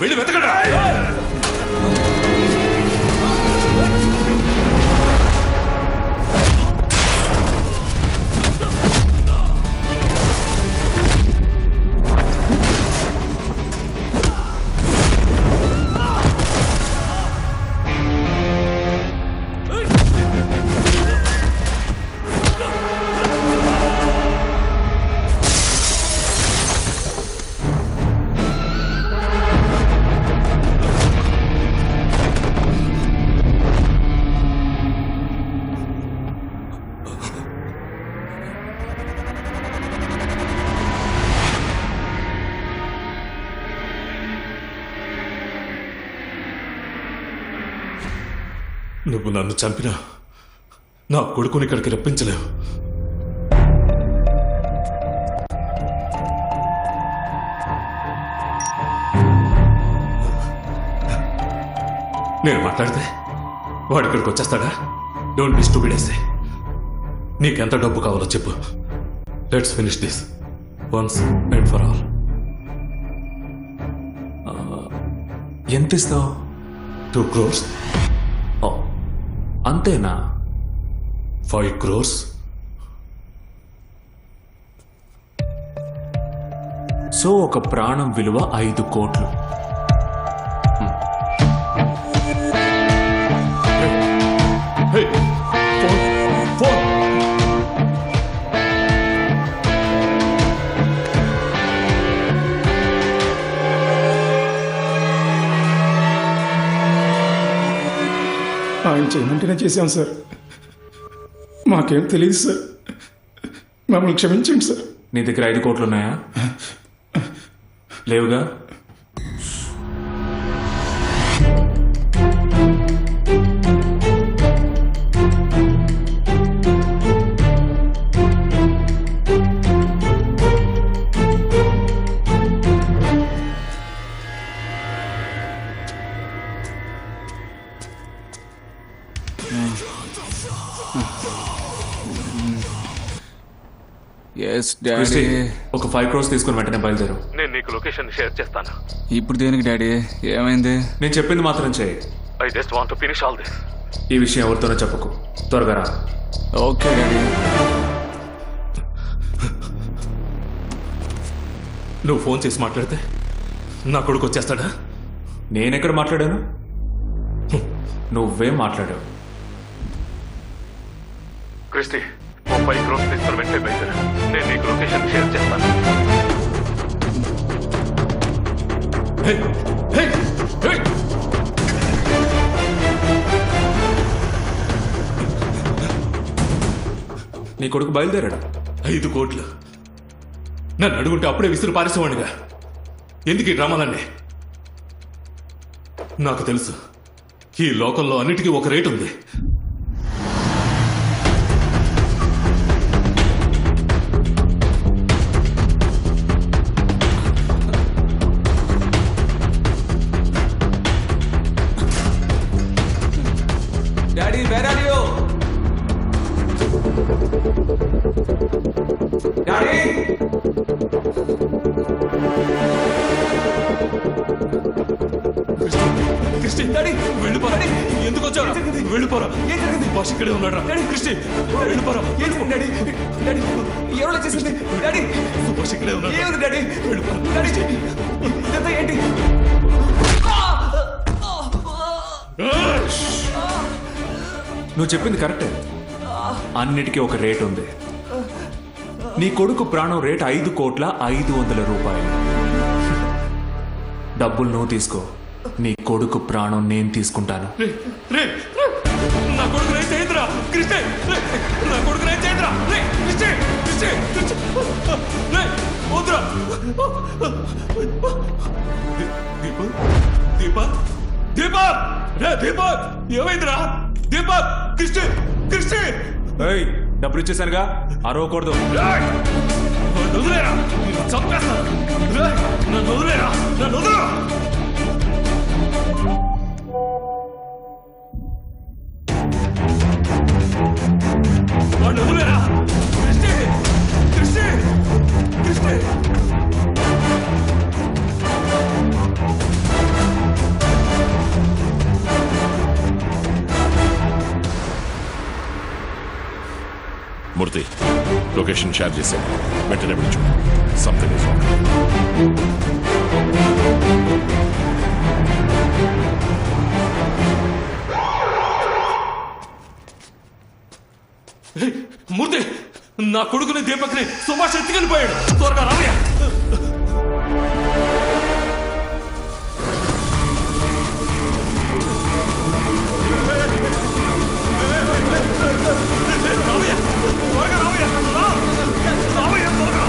వెళ్ళి వెతకడా. నువ్వు నన్ను చంపినా నా కొడుకుని ఇక్కడికి రప్పించలేవు. నేను మాట్లాడితే వాడు ఇక్కడికి వచ్చేస్తాడా? డోంట్ బి స్టూపిడ్ ఎస్సే. నీకెంత డబ్బు కావాలో చెప్పు. Let's finish this once and for all. ఎంత ఇస్తావు? 2 crores. అంతేనా? 5 crores. సో ఒక ప్రాణం విలువ 5 కోట్లు. ఆయన చేయమంటేనే చేశాం సార్. మాకేం తెలియదు సార్. మమ్మల్ని క్షమించండి సార్. నీ దగ్గర 5 కోట్లు ఉన్నాయా? లేవుగా. ఒక 5 crores తీసుకుని వెంటనే బయలుదేరు. నేను నీకు లొకేషన్ షేర్ చేస్తాను. ఇప్పుడు దేనికి డాడీ? ఏమైంది? నేను చెప్పింది మాత్రం చేయి. I just want to finish all this. ఈ విషయం ఎవరితోనో చెప్పకు. త్వరగా రా. Okay daddy. నువ్వు ఫోన్ చేసి మాట్లాడితే నా కొడుకు వచ్చేస్తాడా? నేనెక్కడ మాట్లాడాను? నువ్వే మాట్లాడావు. క్రిస్టి, 5 crores తీసుకుని వెంటనే బయలుదేరు. నేను నీకు లొకేషన్ షేర్ చేస్తాను. నీ కొడుకు బయలుదేరాడు. 5 కోట్లు నన్ను అడుగుంటే అప్పుడే విసిరు పారేసేవాడిగా. ఎందుకు ఈ డ్రామాలన్నీ? నాకు తెలుసు, ఈ లోకంలో అన్నిటికీ ఒక రేటు ఉంది. Daddy where are you? Daddy Christy, వెళ్ళిపోరా. ఎందుకు వచ్చావు? వెళ్ళిపోరా. భాష ఇక్కడే ఉన్నాడు. క్రిస్టి, వెళ్ళిపోరా. డాడీ డాడీ ఎవరో చేసింది? డాడీ భాష ఇక్కడే ఉన్నాడు. ఏమిటి డాడీ? వెళ్ళిపోరా. డాడీ ఇదంతా ఏంటి? నువ్వు చెప్పింది కరెక్టే. అన్నిటికీ ఒక రేటు ఉంది. నీ కొడుకు ప్రాణం రేటు 5,500,00,000 రూపాయలు. డబ్బులు నువ్వు తీసుకో, నీ కొడుకు ప్రాణం నేను తీసుకుంటాను. నా కొడుకు రేట్ చేయదురా క్రిస్టి. నా కొడుకు రేట్ చేయదురా క్రిస్టి. వద్దురా. దీపక్, దీపక్, దీపక్, దీపక్, ఏమైందిరా? దీపక్, క్రిస్టి, క్రిస్టి. డబ్బులు ఇచ్చేసానుగా, అరవకూడదు. నన్ను వదిలేరా, చంపేస్తాను. నన్ను వదిలేరా, నన్ను వదిలేరా. వాడిని వదిలేరా. క్రిస్టి, క్రిస్టి, క్రిస్టి. మూర్తి లొకేషన్ షేర్ చేశాను వెంటనే పిలిచు సంథింగ్ ఇస్ రాంగ్. మూర్తి నా కొడుకుని దీపక్ని సుభాష్ ఎత్తుకొని పోయాడు. త్వరగా రావయ్య. రావయ్య, త్వరగా రావయ్య. రా. రావయ్య, త్వరగా.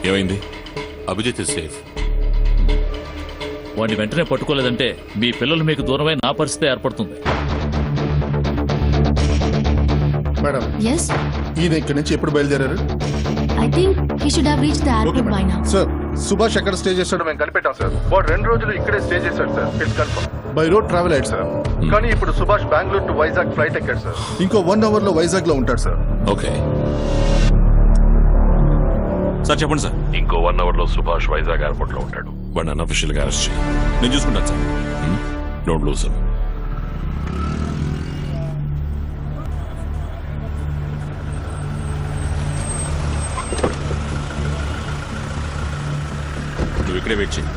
ఏమైంది? Abhijit is safe. వాడిని వెంటనే పట్టుకోలేదంటే మీ పిల్లలు మీకు దూరమై నా పరిస్థితి ఏర్పడుతుంది. మేడం Yes, ఈయన ఇక్కడి నుంచి ఎప్పుడు బయలుదేరారు? I think he should have reached the airport by now. Sir Subhash ఎక్కడ స్టే చేస్తాడో మేము కనిపెట్టాం సార్. వాడు 2 రోజులు ఇక్కడే స్టే చేశాడు sir. It's confirm. By road travel అయ్యాడు సార్. కానీ ఇప్పుడు సుభాష్ బెంగళూరు టు వైజాగ్ ఫ్లైట్ ఎక్కాడు సార్. ఇంకో 1 అవర్ లో వైజాగ్ లో ఉంటాడు సార్. ఓకే సార్ చెప్పండి సార్. ఇంకో 1 అవర్ లో సుభాష్ వైజాగ్ ఎయిర్పోర్ట్ లో ఉంటాడు. వాడిని అన్అఫిషియల్ గా అరెస్ట్ చేయి. నేను చూసుకుంటాను సార్. Don't lose him. నువ్వు ఇక్కడే వెయిట్ చేయి.